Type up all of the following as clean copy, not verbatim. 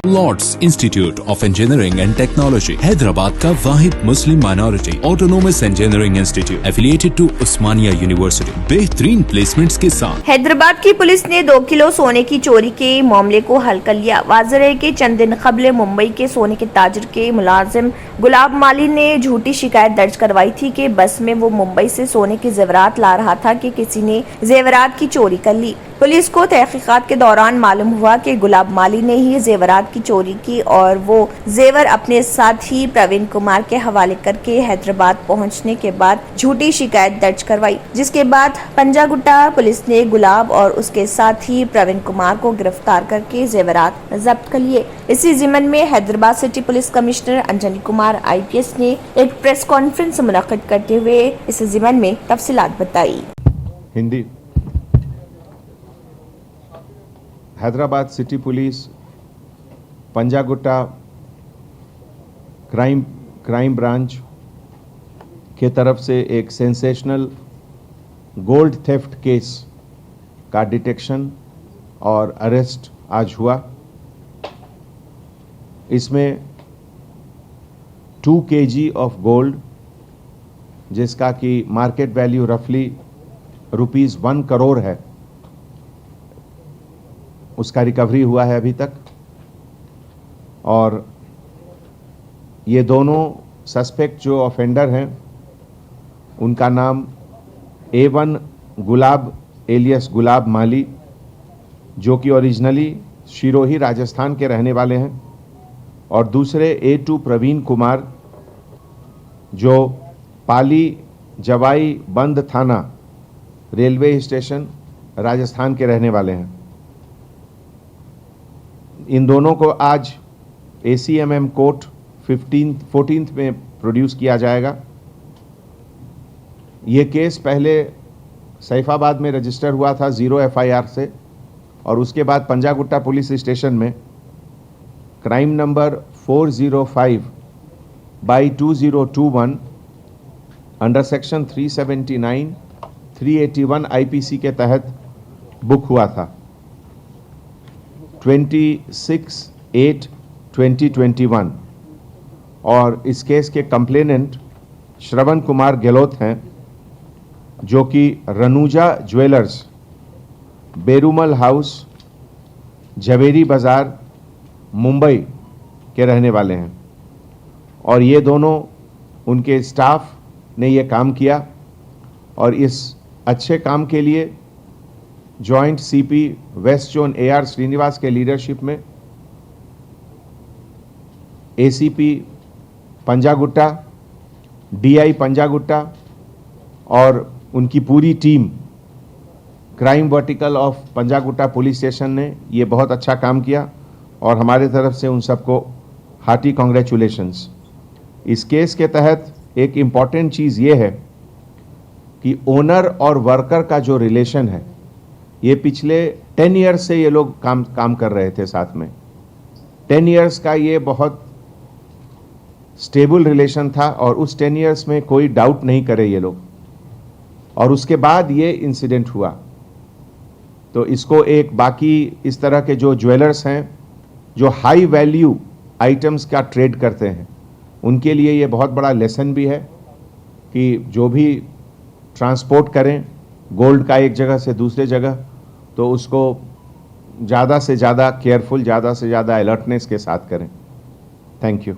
Lord's Institute of Engineering and Technology Hyderabad का वाहिद Muslim minority autonomous engineering institute affiliated to Osmania University बेहतरीन placements के साथ। हैदराबाद की पुलिस ने 2 किलो सोने की चोरी के मामले को हल कर लिया। वाज़ेह है कि चंद दिन कबल मुंबई के सोने के ताजर के मुलाजिम गुलाब माली ने झूठी शिकायत दर्ज करवाई थी कि बस में वो मुंबई से सोने के जेवरात ला रहा था कि किसी ने जेवरात की चोरी कर ली। पुलिस को तहकीकात के दौरान मालूम हुआ कि गुलाब माली ने ही जेवरात की चोरी की और वो जेवर अपने साथी प्रवीण कुमार के हवाले करके हैदराबाद पहुंचने के बाद झूठी शिकायत दर्ज करवाई, जिसके बाद पंजागुट्टा पुलिस ने गुलाब और उसके साथी प्रवीण कुमार को गिरफ्तार करके जेवरात जब्त कर लिए। इसी जिम्मन में Hyderabad city police commissioner Anjani Kumar IPS ने एक प्रेस कॉन्फ्रेंस मुनक्किद करते हुए इस जिम्मन में तफसीलात बताई। Hindi. Hyderabad city police Panjagutta crime branch के तरफ से एक सेंसेशनल गोल्ड थेफ्ट केस का डिटेक्शन और अरेस्ट आज हुआ। इसमें 2 kg ऑफ गोल्ड, जिसका कि मार्केट वैल्यू रफली ₹1 करोड़ है, उसका रिकवरी हुआ है अभी तक। और ये दोनों सस्पेक्ट जो ऑफेंडर हैं उनका नाम A1 गुलाब एलियस गुलाब माली, जो कि ओरिजिनली शिरोही राजस्थान के रहने वाले हैं, और दूसरे A2 प्रवीण कुमार, जो पाली जवाई बंद थाना रेलवे स्टेशन राजस्थान के रहने वाले हैं। इन दोनों को आज ACMM कोर्ट 14th में प्रोड्यूस किया जाएगा। ये केस पहले सैफाबाद में रजिस्टर हुआ था 0 FIR से, और उसके बाद पंजागुट्टा पुलिस स्टेशन में crime number 405/2021 under section 379, 381 IPC के तहत बुक हुआ था 26/8/2021। और इस केस के कंप्लेनेंट श्रवण कुमार गहलोत हैं, जो कि रनूजा ज्वेलर्स, बेरूमल हाउस, झवेरी बाज़ार, मुंबई के रहने वाले हैं। और ये दोनों उनके स्टाफ ने ये काम किया, और इस अच्छे काम के लिए joint CP west zone AR Srinivas के लीडरशिप में ACP पंजागुट्टा, DI पंजागुट्टा और उनकी पूरी team crime vertical of Panjagutta police station ने ये बहुत अच्छा काम किया, और हमारे तरफ से उन सबको हार्टी कॉन्ग्रेचुलेशंस। इस केस के तहत एक इम्पॉर्टेंट चीज़ ये है कि ओनर और वर्कर का जो रिलेशन है, ये पिछले 10 ईयर्स से ये लोग काम कर रहे थे साथ में। 10 ईयर्स का ये बहुत स्टेबल रिलेशन था, और उस 10 ईयर्स में कोई डाउट नहीं करे ये लोग, और उसके बाद ये इंसिडेंट हुआ। तो इसको एक बाकी इस तरह के जो ज्वेलर्स हैं जो हाई वैल्यू आइटम्स का ट्रेड करते हैं, उनके लिए ये बहुत बड़ा लेसन भी है कि जो भी ट्रांसपोर्ट करें गोल्ड का एक जगह से दूसरे जगह, तो उसको ज़्यादा से ज़्यादा केयरफुल, ज़्यादा से ज़्यादा अलर्टनेस के साथ करें। Thank you.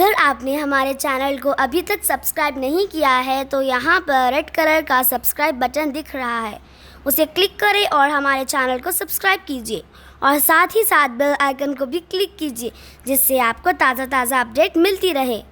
अगर आपने हमारे चैनल को अभी तक सब्सक्राइब नहीं किया है तो यहाँ पर रेड कलर का सब्सक्राइब बटन दिख रहा है, उसे क्लिक करें और हमारे चैनल को सब्सक्राइब कीजिए, और साथ ही साथ बेल आइकन को भी क्लिक कीजिए, जिससे आपको ताज़ा अपडेट मिलती रहे।